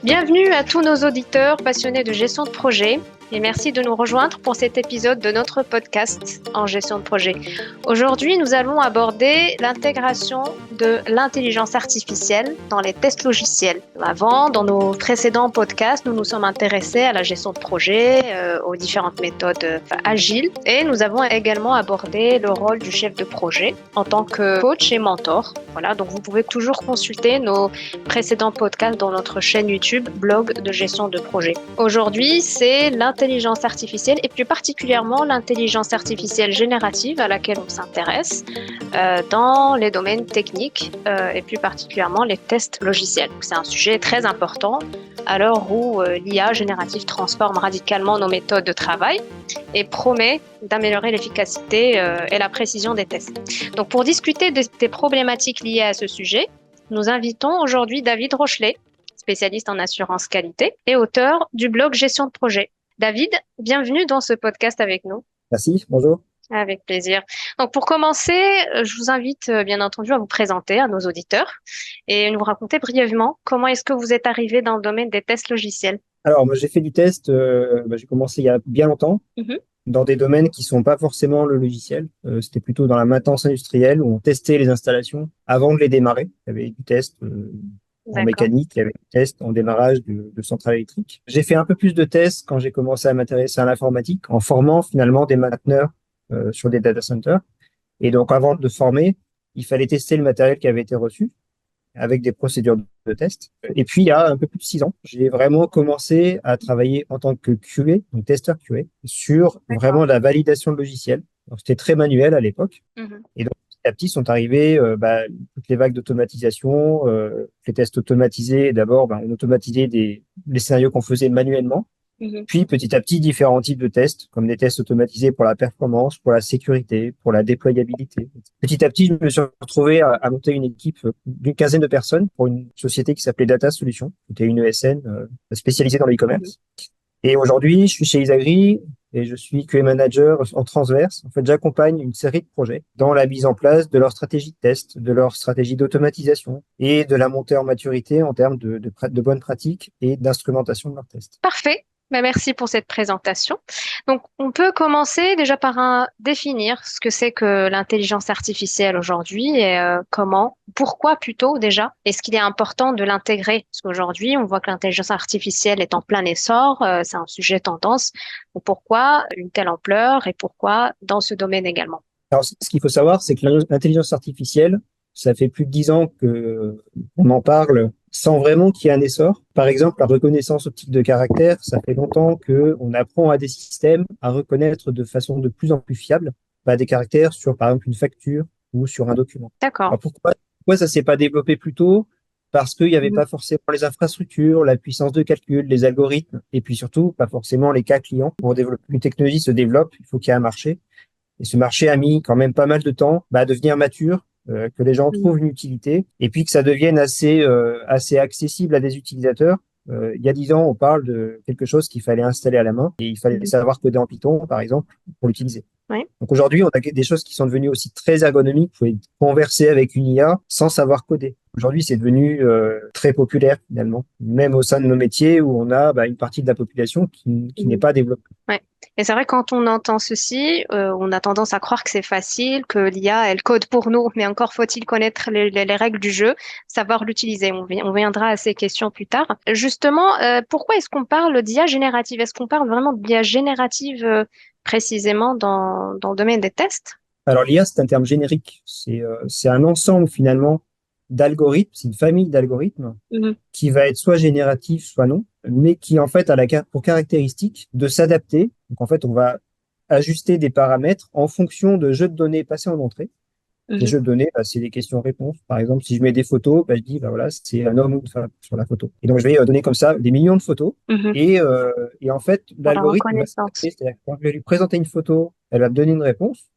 Bienvenue à tous nos auditeurs passionnés de gestion de projet et merci de nous rejoindre pour cet épisode de notre podcast en gestion de projet. Aujourd'hui, nous allons aborder l'intégration de l'intelligence artificielle dans les tests logiciels. Avant, dans nos précédents podcasts, nous nous sommes intéressés à la gestion de projet, aux différentes méthodes agiles et nous avons également abordé le rôle du chef de projet en tant que coach et mentor. Voilà, donc vous pouvez toujours consulter nos précédents podcasts dans notre chaîne YouTube, blog de gestion de projet. Aujourd'hui, c'est l'intelligence artificielle et plus particulièrement l'intelligence artificielle générative à laquelle on s'intéresse dans les domaines techniques et plus particulièrement les tests logiciels. Donc, c'est un sujet très important à l'heure où l'IA générative transforme radicalement nos méthodes de travail et promet d'améliorer l'efficacité et la précision des tests. Donc, pour discuter des problématiques liées à ce sujet, nous invitons aujourd'hui David Rochelet, spécialiste en assurance qualité et auteur du blog Gestion de projet. David, bienvenue dans ce podcast avec nous. Merci, bonjour. Avec plaisir. Donc, pour commencer, je vous invite bien entendu à vous présenter à nos auditeurs et nous raconter brièvement comment est-ce que vous êtes arrivé dans le domaine des tests logiciels. Alors, moi, j'ai fait du test, j'ai commencé il y a bien longtemps, dans des domaines qui sont pas forcément le logiciel. C'était plutôt dans la maintenance industrielle où on testait les installations avant de les démarrer. Il y avait du test en mécanique, il y avait du test en démarrage de centrales électriques. J'ai fait un peu plus de tests quand j'ai commencé à m'intéresser à l'informatique, en formant finalement des mainteneurs sur des data centers. Et donc, avant de former, il fallait tester le matériel qui avait été reçu avec des procédures de test. Et puis, il y a un peu plus de 6 ans, j'ai vraiment commencé à travailler en tant que QA, donc testeur QA, sur vraiment la validation de logiciels. C'était très manuel à l'époque. Et donc, petit à petit, sont arrivées toutes les vagues d'automatisation, les tests automatisés. D'abord, on automatisait les scénarios qu'on faisait manuellement. Puis, petit à petit, différents types de tests, comme des tests automatisés pour la performance, pour la sécurité, pour la déployabilité. Petit à petit, je me suis retrouvé à monter une équipe d'une quinzaine de personnes pour une société qui s'appelait Data Solutions. C'était une ESN spécialisée dans le e-commerce. Et aujourd'hui, je suis chez Isagri et je suis QA manager en transverse. En fait, j'accompagne une série de projets dans la mise en place de leur stratégie de test, de leur stratégie d'automatisation et de la montée en maturité en termes de bonnes pratiques et d'instrumentation de leurs tests. Parfait. Merci pour cette présentation. Donc, on peut commencer déjà par définir ce que c'est que l'intelligence artificielle aujourd'hui et pourquoi plutôt déjà, est-ce qu'il est important de l'intégrer? Parce qu'aujourd'hui, on voit que l'intelligence artificielle est en plein essor, c'est un sujet tendance. Donc, pourquoi une telle ampleur et pourquoi dans ce domaine également? Alors, ce qu'il faut savoir, c'est que l'intelligence artificielle, ça fait plus de 10 ans qu'on en parle sans vraiment qu'il y ait un essor. Par exemple, la reconnaissance optique de caractère, ça fait longtemps qu'on apprend à des systèmes à reconnaître de façon de plus en plus fiable des caractères sur, par exemple, une facture ou sur un document. D'accord. Alors pourquoi ça s'est pas développé plus tôt? Parce qu'il n'y avait pas forcément les infrastructures, la puissance de calcul, les algorithmes, et puis surtout, pas forcément les cas clients. Pour développer une technologie se développe, il faut qu'il y ait un marché. Et ce marché a mis quand même pas mal de temps à devenir mature, que les gens trouvent une utilité, et puis que ça devienne assez accessible à des utilisateurs. Il y a 10 ans, on parle de quelque chose qu'il fallait installer à la main, et il fallait savoir coder en Python, par exemple, pour l'utiliser. Oui. Donc aujourd'hui, on a des choses qui sont devenues aussi très ergonomiques. Vous pouvez converser avec une IA sans savoir coder. Aujourd'hui, c'est devenu très populaire finalement, même au sein de nos métiers où on a une partie de la population qui n'est pas développée. Ouais. Et c'est vrai, quand on entend ceci, on a tendance à croire que c'est facile, que l'IA, elle code pour nous, mais encore faut-il connaître les règles du jeu, savoir l'utiliser. On viendra à ces questions plus tard. Justement, pourquoi est-ce qu'on parle d'IA générative? Est-ce qu'on parle vraiment d'IA générative précisément dans le domaine des tests? Alors l'IA, c'est un terme générique. C'est un ensemble finalement d'algorithmes, c'est une famille d'algorithmes qui va être soit génératif, soit non, mais qui en fait a pour caractéristique de s'adapter. Donc en fait, on va ajuster des paramètres en fonction de jeux de données passés en entrée. Les jeux de données, c'est des questions-réponses. Par exemple, si je mets des photos, je dis voilà, c'est un homme ou une femme sur la photo. Et donc je vais donner comme ça des millions de photos. Et en fait, l'algorithme va s'adapter. C'est-à-dire que quand je vais lui présenter une photo, elle va me donner une réponse.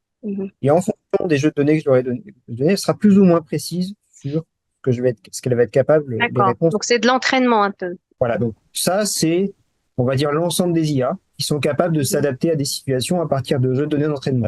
Et en fonction des jeux de données que je lui aurai donné, elle sera plus ou moins précise sur ce qu'elle va être capable de répondre. Donc c'est de l'entraînement un peu. Voilà, donc ça c'est, on va dire, l'ensemble des IA qui sont capables de s'adapter à des situations à partir de jeux de données d'entraînement.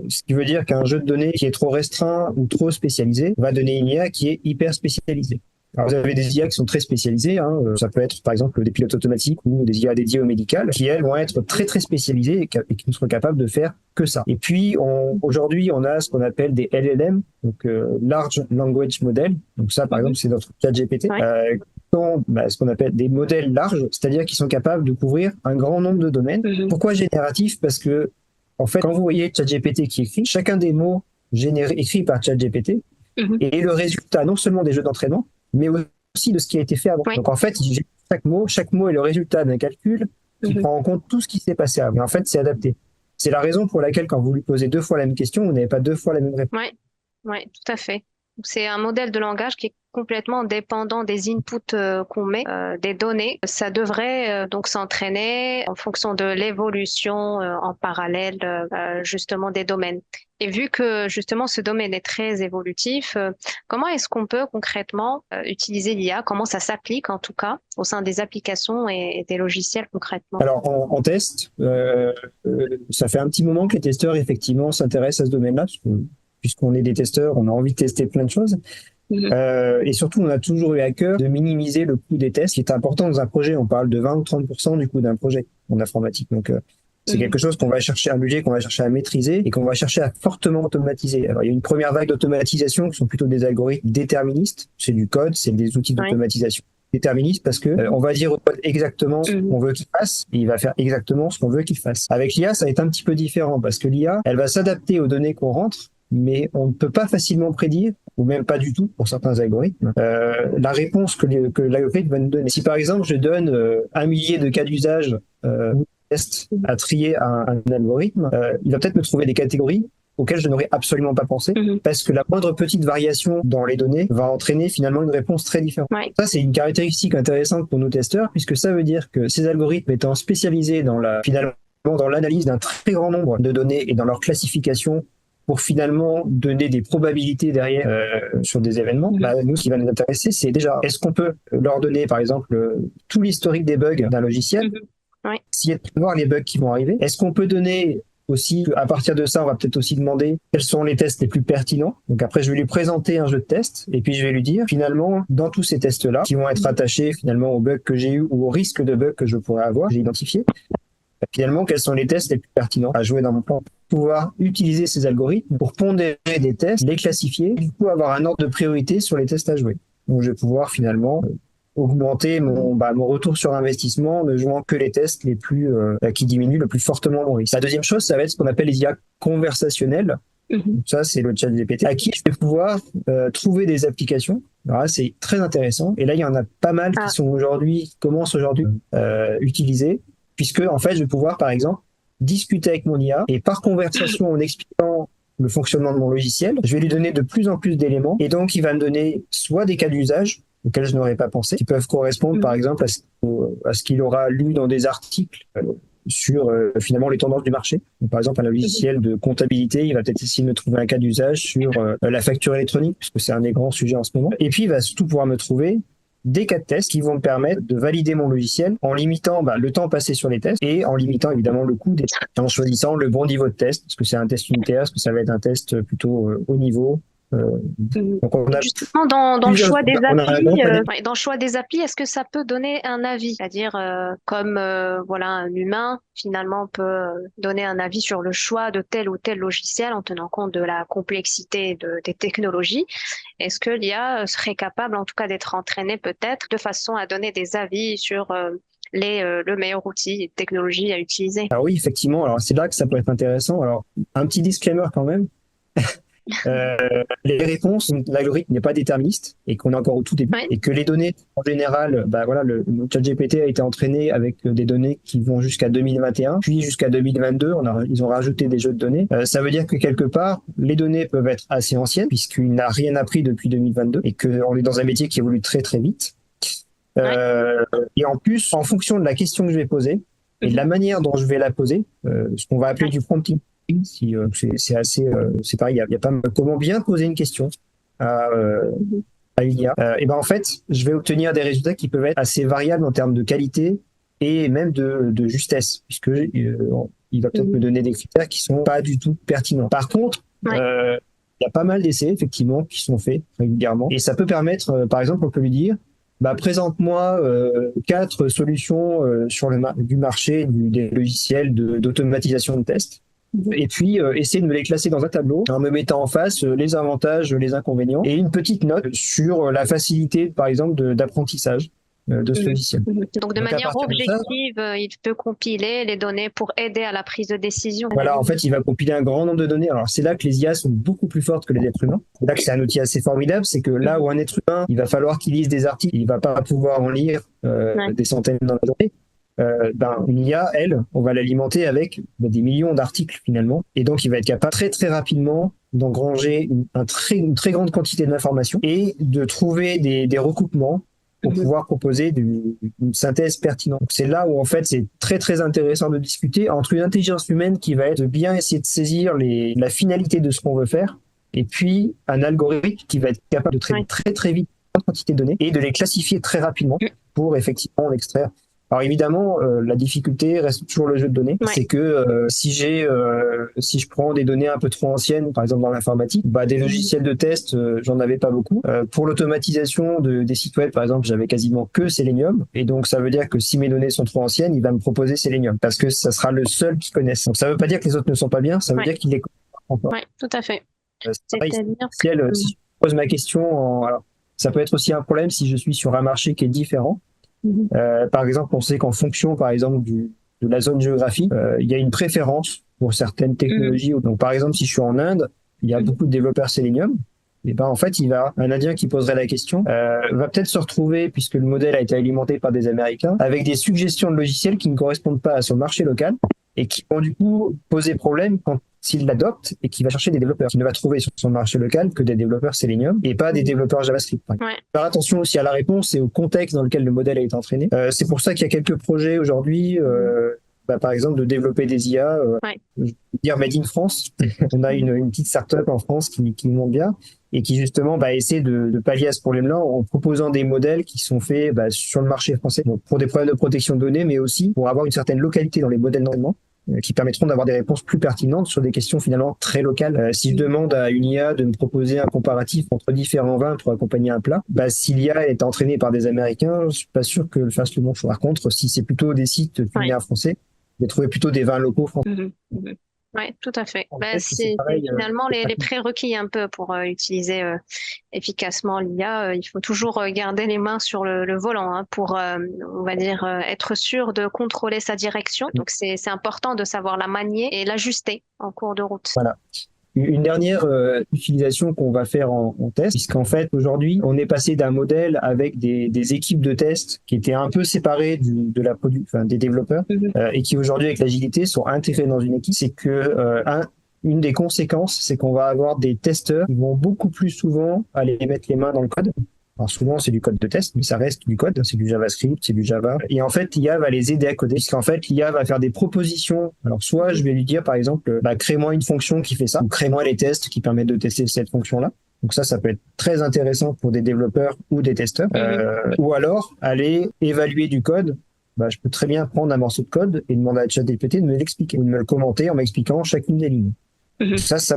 Ce qui veut dire qu'un jeu de données qui est trop restreint ou trop spécialisé va donner une IA qui est hyper spécialisée. Alors, vous avez des IA qui sont très spécialisées, hein. Ça peut être par exemple des pilotes automatiques ou des IA dédiées au médical, qui elles vont être très très spécialisées et qui ne seront capables de faire que ça. Et puis aujourd'hui, on a ce qu'on appelle des LLM, donc Large Language Model. Donc ça, par exemple, c'est notre ChatGPT. Ouais. Ce qu'on appelle des modèles larges, c'est-à-dire qu'ils sont capables de couvrir un grand nombre de domaines. Pourquoi génératif? Parce que en fait, quand vous voyez ChatGPT qui écrit, chacun des mots écrits par ChatGPT et le résultat non seulement des jeux d'entraînement, mais aussi de ce qui a été fait avant. Oui. Donc en fait, chaque mot est le résultat d'un calcul qui prend en compte tout ce qui s'est passé avant. Et en fait, c'est adapté. C'est la raison pour laquelle quand vous lui posez 2 fois la même question, vous n'avez pas 2 fois la même réponse. Oui, tout à fait. C'est un modèle de langage qui est complètement dépendant des inputs qu'on met, des données. Ça devrait donc s'entraîner en fonction de l'évolution en parallèle justement des domaines. Et vu que justement ce domaine est très évolutif, comment est-ce qu'on peut concrètement utiliser l'IA? Comment ça s'applique en tout cas au sein des applications et des logiciels concrètement? Alors en test, ça fait un petit moment que les testeurs effectivement s'intéressent à ce domaine-là, puisqu'on est des testeurs, on a envie de tester plein de choses. Et surtout, on a toujours eu à cœur de minimiser le coût des tests, qui est important dans un projet. On parle de 20 ou 30% du coût d'un projet en informatique. Donc, c'est quelque chose qu'on va chercher, un budget qu'on va chercher à maîtriser et qu'on va chercher à fortement automatiser. Alors, il y a une première vague d'automatisation qui sont plutôt des algorithmes déterministes. C'est du code, c'est des outils d'automatisation déterministes parce que on va dire au code exactement ce qu'on veut qu'il fasse et il va faire exactement ce qu'on veut qu'il fasse. Avec l'IA, ça va être un petit peu différent parce que l'IA, elle va s'adapter aux données qu'on rentre, mais on ne peut pas facilement prédire, ou même pas du tout pour certains algorithmes, la réponse que l'algorithme va nous donner. Si par exemple je donne 1 millier de cas d'usage tests à trier à un algorithme, il va peut-être me trouver des catégories auxquelles je n'aurais absolument pas pensé, parce que la moindre petite variation dans les données va entraîner finalement une réponse très différente. Ça, c'est une caractéristique intéressante pour nos testeurs, puisque ça veut dire que ces algorithmes étant spécialisés finalement dans l'analyse d'un très grand nombre de données et dans leur classification, pour finalement donner des probabilités derrière sur des événements, nous, ce qui va nous intéresser, c'est déjà, est-ce qu'on peut leur donner, par exemple, tout l'historique des bugs d'un logiciel, essayer de prévoir les bugs qui vont arriver. Est-ce qu'on peut donner aussi, à partir de ça, on va peut-être aussi demander quels sont les tests les plus pertinents. Donc après, je vais lui présenter un jeu de tests et puis je vais lui dire, finalement, dans tous ces tests-là, qui vont être attachés finalement aux bugs que j'ai eu ou au risque de bugs que je pourrais avoir, j'ai identifié, finalement, quels sont les tests les plus pertinents à jouer dans mon plan. Pouvoir utiliser ces algorithmes pour pondérer des tests, les classifier, et du coup avoir un ordre de priorité sur les tests à jouer. Donc je vais pouvoir finalement augmenter mon retour sur investissement en ne jouant que les tests les plus qui diminuent le plus fortement mon risque. La deuxième chose, ça va être ce qu'on appelle les IA conversationnelles. Ça, c'est le ChatGPT, à qui je vais pouvoir trouver des applications. Alors là, c'est très intéressant. Et là, il y en a pas mal qui commencent aujourd'hui utilisées, puisque en fait, je vais pouvoir, par exemple, discuter avec mon IA et par conversation, en expliquant le fonctionnement de mon logiciel, je vais lui donner de plus en plus d'éléments et donc il va me donner soit des cas d'usage auxquels je n'aurais pas pensé, qui peuvent correspondre par exemple à ce qu'il aura lu dans des articles sur finalement les tendances du marché. Donc, par exemple, un logiciel de comptabilité, il va peut-être essayer de me trouver un cas d'usage sur la facture électronique, puisque c'est un des grands sujets en ce moment. Et puis, il va surtout pouvoir me trouver des cas de tests qui vont me permettre de valider mon logiciel en limitant le temps passé sur les tests et en limitant évidemment le coût des tests, en choisissant le bon niveau de test. Est-ce que c'est un test unitaire? Est-ce que ça va être un test plutôt haut niveau? Donc on a justement dans le choix des applis, dans le choix des applis, est-ce que ça peut donner un avis, c'est-à-dire comme voilà un humain finalement peut donner un avis sur le choix de tel ou tel logiciel en tenant compte de la complexité des technologies. Est-ce que l'IA serait capable en tout cas d'être entraînée peut-être de façon à donner des avis sur le meilleur outil et technologie à utiliser? Alors oui, effectivement. Alors c'est là que ça peut être intéressant. Alors un petit disclaimer quand même. Les réponses, l'algorithme n'est pas déterministe et qu'on est encore au tout début et que les données en général, le ChatGPT a été entraîné avec des données qui vont jusqu'à 2021 puis jusqu'à 2022. Ils ont rajouté des jeux de données. Ça veut dire que quelque part les données peuvent être assez anciennes puisqu'il n'a rien appris depuis 2022 et qu'on est dans un métier qui évolue très très vite. Et en plus, en fonction de la question que je vais poser et de la manière dont je vais la poser, ce qu'on va appeler du prompting. C'est assez, c'est pareil. Il y a pas comment bien poser une question à l'IA. Et en fait, je vais obtenir des résultats qui peuvent être assez variables en termes de qualité et même de justesse, puisque il va peut-être me donner des critères qui sont pas du tout pertinents. Par contre, Il y a pas mal d'essais, effectivement, qui sont faits régulièrement. Et ça peut permettre, par exemple, on peut lui dire, présente-moi 4 solutions sur du marché des logiciels d'automatisation de tests. Et puis, essayer de me les classer dans un tableau en me mettant en face les avantages, les inconvénients et une petite note sur la facilité, par exemple, d'apprentissage de ce logiciel. Donc, de manière objective, il peut compiler les données pour aider à la prise de décision. Voilà, en fait, il va compiler un grand nombre de données. Alors, c'est là que les IA sont beaucoup plus fortes que les êtres humains. C'est là que c'est un outil assez formidable. C'est que là où un être humain, il va falloir qu'il lise des articles, il va pas pouvoir en lire des centaines dans la journée. Une IA, elle, on va l'alimenter avec des millions d'articles finalement, et donc il va être capable très très rapidement d'engranger une très grande quantité d'informations et de trouver des recoupements pour pouvoir proposer une synthèse pertinente. C'est là où en fait c'est très très intéressant de discuter entre une intelligence humaine qui va être de bien essayer de saisir la finalité de ce qu'on veut faire, et puis un algorithme qui va être capable de traiter très très vite une quantité de données et de les classifier très rapidement pour effectivement en extraire. Alors évidemment, la difficulté reste toujours le jeu de données. C'est que si je prends des données un peu trop anciennes, par exemple dans l'informatique, des logiciels de test, j'en avais pas beaucoup. Pour l'automatisation des sites web, par exemple, j'avais quasiment que Selenium. Et donc ça veut dire que si mes données sont trop anciennes, il va me proposer Selenium parce que ça sera le seul qu'il connaisse. Donc ça veut pas dire que les autres ne sont pas bien, ça veut dire qu'il les connaît encore. Oui, tout à fait. Si je pose ma question, alors, ça peut être aussi un problème si je suis sur un marché qui est différent. Par exemple, on sait qu'en fonction, par exemple, de la zone géographique, il y a une préférence pour certaines technologies. Donc, par exemple, si je suis en Inde, il y a beaucoup de développeurs Selenium. Et en fait, un Indien qui poserait la question va peut-être se retrouver, puisque le modèle a été alimenté par des Américains, avec des suggestions de logiciels qui ne correspondent pas à son marché local et qui vont du coup poser problème quand s'il l'adopte et qui va chercher des développeurs. Il ne va trouver sur son marché local que des développeurs Selenium et pas des développeurs JavaScript. Faire attention aussi à la réponse et au contexte dans lequel le modèle a été entraîné. C'est pour ça qu'il y a quelques projets aujourd'hui, par exemple, de développer des IA, je veux dire Made in France. On a une petite start-up en France qui monte bien et qui justement essaie de pallier à ce problème-là en proposant des modèles qui sont faits sur le marché français, donc pour des problèmes de protection de données, mais aussi pour avoir une certaine localité dans les modèles d'entraînement qui permettront d'avoir des réponses plus pertinentes sur des questions finalement très locales. Si je demande à une IA de me proposer un comparatif entre différents vins pour accompagner un plat, si l'IA est entraînée par des Américains, je suis pas sûr qu'elle fasse le bon choix. Par contre, si c'est plutôt des sites culinaires français, je vais trouver plutôt des vins locaux français. Oui, tout à fait. C'est finalement les prérequis un peu pour utiliser efficacement l'IA. Il faut toujours garder les mains sur le volant pour, on va dire, être sûr de contrôler sa direction. Donc, c'est important de savoir la manier et l'ajuster en cours de route. Voilà. Une dernière utilisation qu'on va faire en test, puisqu'en fait, aujourd'hui, on est passé d'un modèle avec des équipes de test qui étaient un peu séparées des développeurs et qui aujourd'hui, avec l'agilité, sont intégrés dans une équipe. C'est que une des conséquences, c'est qu'on va avoir des testeurs qui vont beaucoup plus souvent aller mettre les mains dans le code. Alors souvent, c'est du code de test, mais ça reste du code, c'est du JavaScript, c'est du Java. Et en fait, l'IA va les aider à coder, puisqu'en fait, l'IA va faire des propositions. Alors soit je vais lui dire, par exemple, crée-moi une fonction qui fait ça, ou crée-moi les tests qui permettent de tester cette fonction-là. Donc ça peut être très intéressant pour des développeurs ou des testeurs. Ou alors, aller évaluer du code. Je peux très bien prendre un morceau de code et demander à ChatGPT de me l'expliquer, ou de me le commenter en m'expliquant chacune des lignes. Ça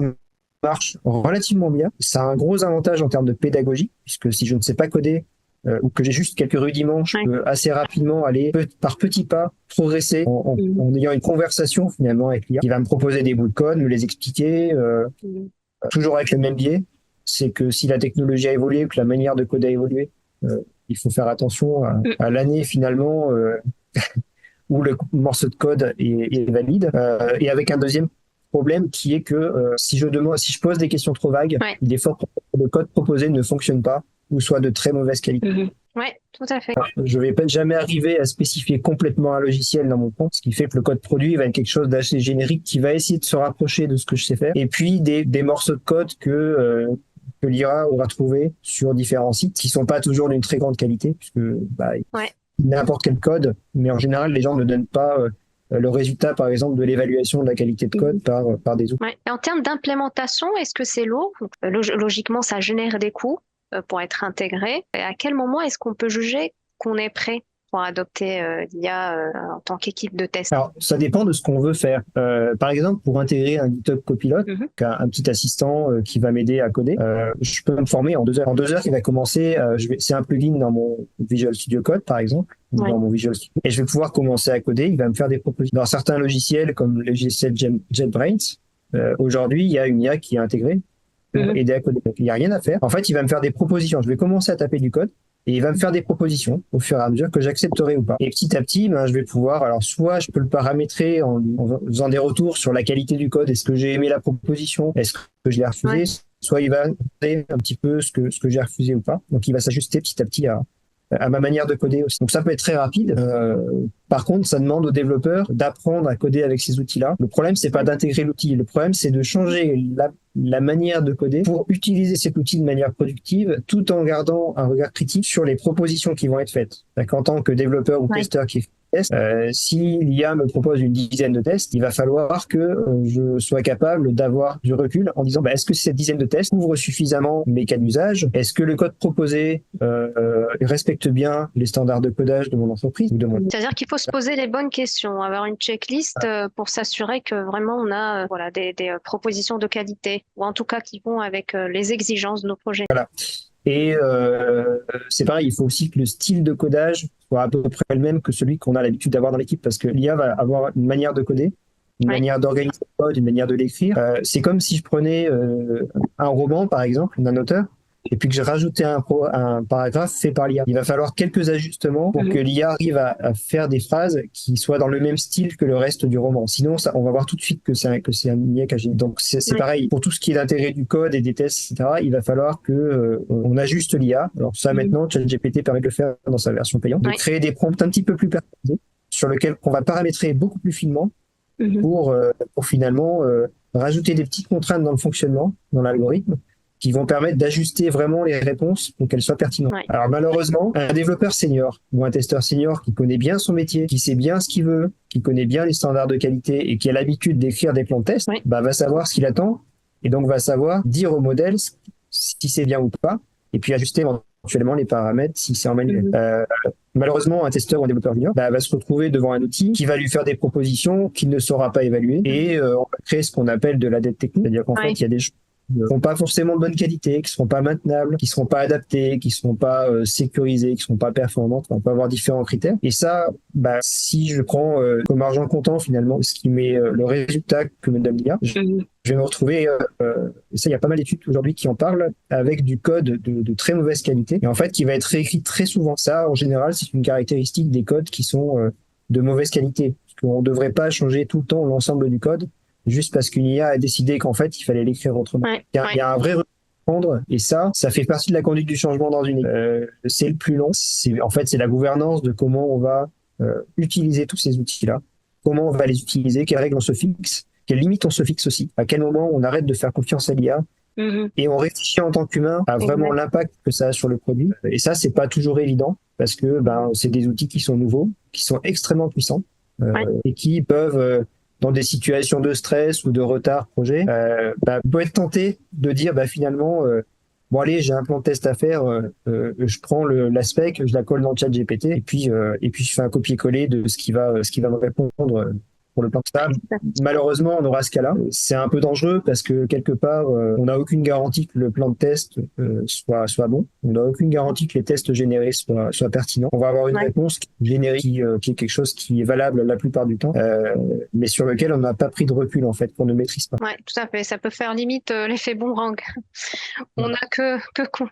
marche relativement bien. Ça a un gros avantage en termes de pédagogie, puisque si je ne sais pas coder ou que j'ai juste quelques rudiments, je peux assez rapidement aller par petits pas progresser en ayant une conversation finalement avec l'IA qui va me proposer des bouts de code, me les expliquer, toujours avec le même biais. C'est que si la technologie a évolué ou que la manière de coder a évolué, il faut faire attention à l'année finalement où le morceau de code est valide. Et avec un deuxième problème qui est que si je pose des questions trop vagues, il est fort que le code proposé ne fonctionne pas ou soit de très mauvaise qualité. Oui, tout à fait. Je vais pas jamais arriver à spécifier complètement un logiciel dans mon prompt, ce qui fait que le code produit va être quelque chose d'assez générique qui va essayer de se rapprocher de ce que je sais faire. Et puis des morceaux de code que l'IA aura trouvé sur différents sites qui sont pas toujours d'une très grande qualité, puisque n'importe quel code, mais en général les gens ne donnent pas le résultat, par exemple, de l'évaluation de la qualité de code par des outils. Et en termes d'implémentation, est-ce que c'est lourd? Logiquement, ça génère des coûts pour être intégré. Et à quel moment est-ce qu'on peut juger qu'on est prêt pour adopter l'IA en tant qu'équipe de test? Alors, ça dépend de ce qu'on veut faire. Par exemple, pour intégrer un GitHub Copilot, un petit assistant qui va m'aider à coder, je peux me former en 2 heures. En 2 heures, il va commencer, c'est un plugin dans mon Visual Studio Code, par exemple, dans mon Visual Studio, et je vais pouvoir commencer à coder. Il va me faire des propositions. Dans certains logiciels, comme le logiciel JetBrains, aujourd'hui, il y a une IA qui est intégrée pour aider à coder. Donc, il n'y a rien à faire. En fait, il va me faire des propositions. Je vais commencer à taper du code. Et il va me faire des propositions au fur et à mesure que j'accepterai ou pas. Et petit à petit, je vais pouvoir, alors soit je peux le paramétrer en faisant des retours sur la qualité du code, est-ce que j'ai aimé la proposition, est-ce que je l'ai refusé, soit il va noter un petit peu ce que j'ai refusé ou pas. Donc il va s'ajuster petit à petit à ma manière de coder aussi. Donc ça peut être très rapide. Par contre, ça demande aux développeurs d'apprendre à coder avec ces outils-là. Le problème, c'est pas d'intégrer l'outil. Le problème, c'est de changer la manière de coder pour utiliser cet outil de manière productive, tout en gardant un regard critique sur les propositions qui vont être faites. En tant que développeur ou testeur qui fait des tests, si l'IA me propose une dizaine de tests, il va falloir que je sois capable d'avoir du recul en disant est-ce que cette dizaine de tests couvre suffisamment mes cas d'usage? Est-ce que le code proposé respecte bien les standards de codage de mon entreprise ou de mon... C'est-à-dire qu'il faut se poser les bonnes questions, avoir une checklist pour s'assurer que vraiment on a des propositions de qualité, ou en tout cas qui vont avec les exigences de nos projets. Voilà. Et c'est pareil, il faut aussi que le style de codage soit à peu près le même que celui qu'on a l'habitude d'avoir dans l'équipe, parce que l'IA va avoir une manière de coder, une manière d'organiser le code, une manière de l'écrire. C'est comme si je prenais un roman, par exemple, d'un auteur, et puis que j'ai rajouté un paragraphe fait par l'IA. Il va falloir quelques ajustements pour que l'IA arrive à faire des phrases qui soient dans le même style que le reste du roman. Sinon, on va voir tout de suite que c'est un IA qui agit. Donc c'est pareil pour tout ce qui est l'intérêt du code et des tests, etc. Il va falloir que on ajuste l'IA. Alors ça, maintenant, ChatGPT permet de le faire dans sa version payante, de créer des prompts un petit peu plus personnalisés sur lesquels on va paramétrer beaucoup plus finement pour finalement rajouter des petites contraintes dans le fonctionnement, dans l'algorithme, qui vont permettre d'ajuster vraiment les réponses pour qu'elles soient pertinentes. Alors malheureusement, un développeur senior ou un testeur senior qui connaît bien son métier, qui sait bien ce qu'il veut, qui connaît bien les standards de qualité et qui a l'habitude d'écrire des plans de test, va savoir ce qu'il attend et donc va savoir dire au modèle si c'est bien ou pas et puis ajuster éventuellement les paramètres si c'est en manuel. Malheureusement, un testeur ou un développeur junior va se retrouver devant un outil qui va lui faire des propositions qu'il ne saura pas évaluer et on va créer ce qu'on appelle de la dette technique, c'est-à-dire qu'en fait, il y a des choses qui ne seront pas forcément de bonne qualité, qui ne seront pas maintenables, qui ne seront pas adaptées, qui ne seront pas sécurisées, qui ne seront pas performantes. On peut avoir différents critères. Et ça, si je prends comme argent comptant finalement ce qui met le résultat que me donne l'IA, je vais me retrouver, et ça il y a pas mal d'études aujourd'hui qui en parlent, avec du code de très mauvaise qualité et en fait qui va être réécrit très souvent. Ça, en général, c'est une caractéristique des codes qui sont de mauvaise qualité. Parce qu'on ne devrait pas changer tout le temps l'ensemble du code juste parce qu'une IA a décidé qu'en fait, il fallait l'écrire autrement. Il y a un vrai reprendre, et ça fait partie de la conduite du changement dans une équipe. C'est le plus long. C'est la gouvernance de comment on va utiliser tous ces outils-là, comment on va les utiliser, quelles règles on se fixe, quelles limites on se fixe aussi, à quel moment on arrête de faire confiance à l'IA et on réfléchit en tant qu'humain à vraiment l'impact que ça a sur le produit. Et ça, c'est pas toujours évident parce que c'est des outils qui sont nouveaux, qui sont extrêmement puissants et qui peuvent dans des situations de stress ou de retard projet, peut être tenté de dire finalement, bon allez, j'ai un plan de test à faire, je prends la spec, je la colle dans le chat GPT et puis je fais un copier-coller de ce qui va me répondre pour le plan de test. Malheureusement, on aura ce cas-là. C'est un peu dangereux parce que quelque part, on n'a aucune garantie que le plan de test soit bon. On n'a aucune garantie que les tests générés soient pertinents. On va avoir une réponse générique qui est quelque chose qui est valable la plupart du temps, mais sur lequel on n'a pas pris de recul en fait, qu'on ne maîtrise pas. Ouais, tout à fait. Ça peut faire limite l'effet boomerang. On n'a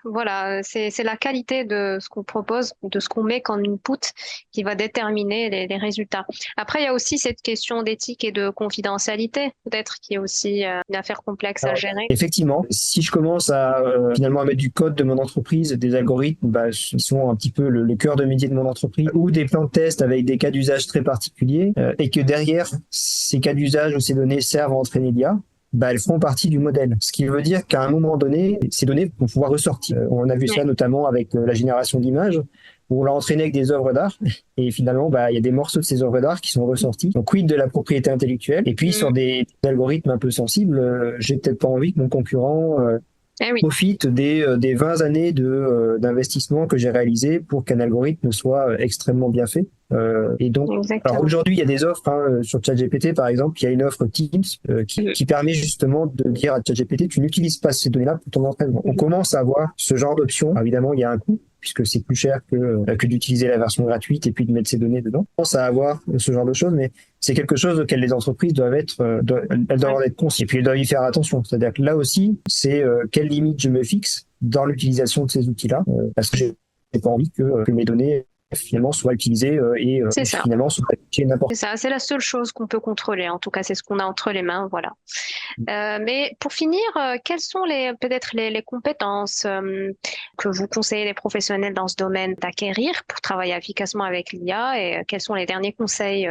voilà, c'est la qualité de ce qu'on propose, de ce qu'on met comme input qui va déterminer les résultats. Après, il y a aussi cette question d'éthique et de confidentialité, peut-être, qui est aussi une affaire complexe à gérer. Effectivement, si je commence à finalement à mettre du code de mon entreprise, des algorithmes qui sont un petit peu le cœur de métier de mon entreprise, ou des plans de test avec des cas d'usage très particuliers, et que derrière ces cas d'usage ou ces données servent à entraîner l'IA, elles feront partie du modèle. Ce qui veut dire qu'à un moment donné, ces données vont pouvoir ressortir. On a vu ça notamment avec la génération d'images, où on l'a entraîné avec des œuvres d'art, et finalement, il y a des morceaux de ces œuvres d'art qui sont ressortis. Donc, quid de la propriété intellectuelle? Et puis, sur des algorithmes un peu sensibles, j'ai peut-être pas envie que mon concurrent Oui. profite des 20 années d'investissement que j'ai réalisé pour qu'un algorithme soit extrêmement bien fait. Et donc, alors Exactement. aujourd'hui, il y a des offres sur ChatGPT, par exemple, il y a une offre Teams qui permet justement de dire à ChatGPT, tu n'utilises pas ces données-là pour ton entraînement. On commence à avoir ce genre d'option. Alors, évidemment, il y a un coût, puisque c'est plus cher que d'utiliser la version gratuite et puis de mettre ces données dedans. On commence à avoir ce genre de choses, mais c'est quelque chose auquel les entreprises elles doivent en être conscientes. Et puis elles doivent y faire attention. C'est-à-dire que là aussi, c'est quelles limites je me fixe dans l'utilisation de ces outils-là, parce que j'ai pas envie que mes données finalement soient utilisées finalement soient utilisées n'importe. C'est ça, c'est la seule chose qu'on peut contrôler. En tout cas, c'est ce qu'on a entre les mains, voilà. Mais pour finir, quelles sont peut-être les compétences que vous conseillez les professionnels dans ce domaine d'acquérir pour travailler efficacement avec l'IA, et quels sont les derniers conseils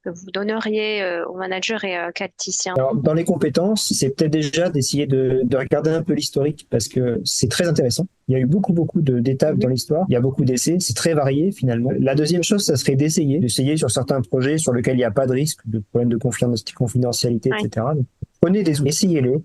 que vous donneriez aux managers et tacticiens? Alors, dans les compétences, c'est peut-être déjà d'essayer de regarder un peu l'historique parce que c'est très intéressant. Il y a eu beaucoup d'étapes dans l'histoire. Il y a beaucoup d'essais. C'est très varié finalement. La deuxième chose, ça serait d'essayer sur certains projets sur lesquels il n'y a pas de risque, de problème de confidentialité, etc. Donc, prenez des outils, essayez-les,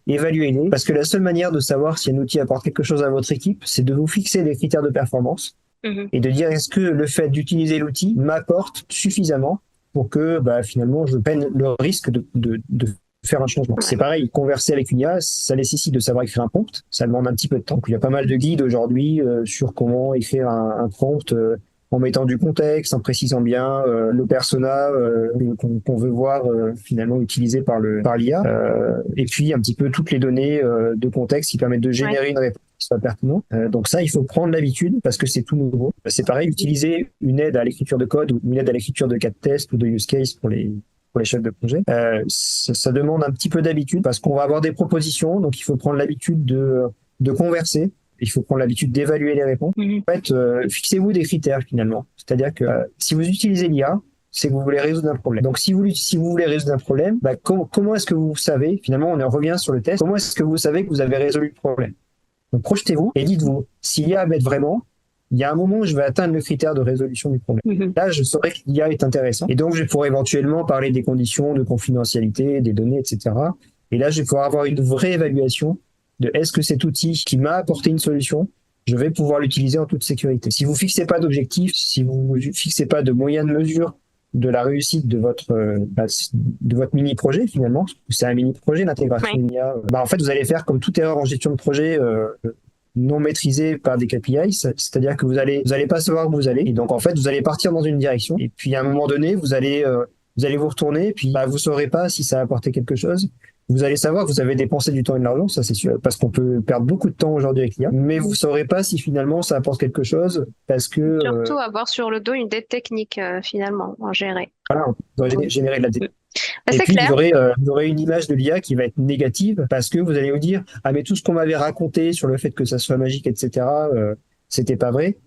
évaluez-les, parce que la seule manière de savoir si un outil apporte quelque chose à votre équipe, c'est de vous fixer des critères de performance et de dire est-ce que le fait d'utiliser l'outil m'apporte suffisamment pour que finalement je prenne le risque de faire un changement. C'est pareil, converser avec une IA, ça nécessite de savoir écrire un prompt, ça demande un petit peu de temps. Donc, il y a pas mal de guides aujourd'hui sur comment écrire un prompt en mettant du contexte, en précisant bien le persona qu'on veut voir finalement utilisé par l'IA, et puis un petit peu toutes les données de contexte qui permettent de générer une réponse qui soit pertinente. Donc ça, il faut prendre l'habitude parce que c'est tout nouveau. C'est pareil, utiliser une aide à l'écriture de code ou une aide à l'écriture de cas de test ou de use case pour les chefs de projet. Ça demande un petit peu d'habitude parce qu'on va avoir des propositions, donc il faut prendre l'habitude de converser. Il faut prendre l'habitude d'évaluer les réponses. En fait, fixez-vous des critères finalement. C'est-à-dire que si vous utilisez l'IA, c'est que vous voulez résoudre un problème. Donc si vous voulez résoudre un problème, comment est-ce que vous savez, finalement on en revient sur le test, comment est-ce que vous savez que vous avez résolu le problème? Donc projetez-vous et dites-vous, si l'IA m'aide vraiment, il y a un moment où je vais atteindre le critère de résolution du problème. Là, je saurai que l'IA est intéressant. Et donc, je vais pouvoir éventuellement parler des conditions de confidentialité, des données, etc. Et là, je vais pouvoir avoir une vraie évaluation de est-ce que cet outil qui m'a apporté une solution, je vais pouvoir l'utiliser en toute sécurité. Si vous fixez pas d'objectif, si vous fixez pas de moyens de mesure de la réussite de votre mini-projet, finalement, c'est un mini-projet, l'intégration de l'IA, en fait, vous allez faire comme toute erreur en gestion de projet non maîtrisée par des KPI, c'est-à-dire que vous allez pas savoir où vous allez, et donc en fait, vous allez partir dans une direction, et puis à un moment donné, vous allez vous retourner, et puis vous saurez pas si ça a apporté quelque chose. Vous allez savoir que vous avez dépensé du temps et de l'argent, ça c'est sûr, parce qu'on peut perdre beaucoup de temps aujourd'hui avec l'IA, mais vous saurez pas si finalement ça apporte quelque chose, parce que... Surtout avoir sur le dos une dette technique, finalement, à gérer. Voilà, on doit générer de la dette. Et c'est puis, clair. vous aurez une image de l'IA qui va être négative, parce que vous allez vous dire, ah mais tout ce qu'on m'avait raconté sur le fait que ça soit magique, etc., c'était pas vrai.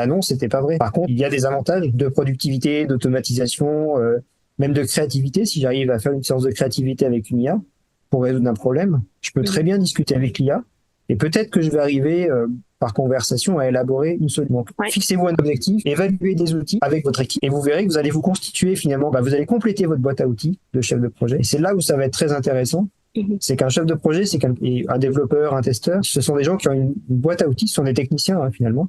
Non, c'était pas vrai. Par contre, il y a des avantages de productivité, d'automatisation, même de créativité. Si j'arrive à faire une séance de créativité avec une IA, pour résoudre un problème, je peux très bien discuter avec l'IA et peut-être que je vais arriver par conversation à élaborer une solution. Donc, fixez-vous un objectif, évaluez des outils avec votre équipe et vous verrez que vous allez vous constituer finalement, vous allez compléter votre boîte à outils de chef de projet. Et c'est là où ça va être très intéressant. C'est qu'un chef de projet, un développeur, un testeur, ce sont des gens qui ont une boîte à outils, ce sont des techniciens finalement,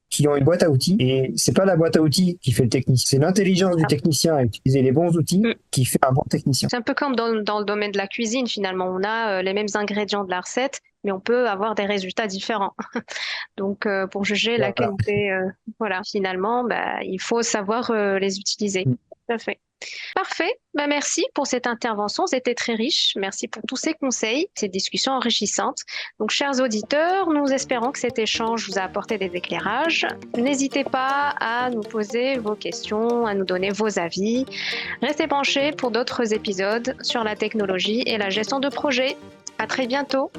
qui ont une boîte à outils, et c'est pas la boîte à outils qui fait le technicien, c'est l'intelligence du technicien à utiliser les bons outils qui fait un bon technicien. C'est un peu comme dans le domaine de la cuisine finalement, on a les mêmes ingrédients de la recette, mais on peut avoir des résultats différents. Donc pour juger la qualité, finalement, il faut savoir les utiliser. Tout à fait. Parfait. Merci pour cette intervention. C'était très riche. Merci pour tous ces conseils, ces discussions enrichissantes. Donc, chers auditeurs, nous espérons que cet échange vous a apporté des éclairages. N'hésitez pas à nous poser vos questions, à nous donner vos avis. Restez branchés pour d'autres épisodes sur la technologie et la gestion de projet. À très bientôt.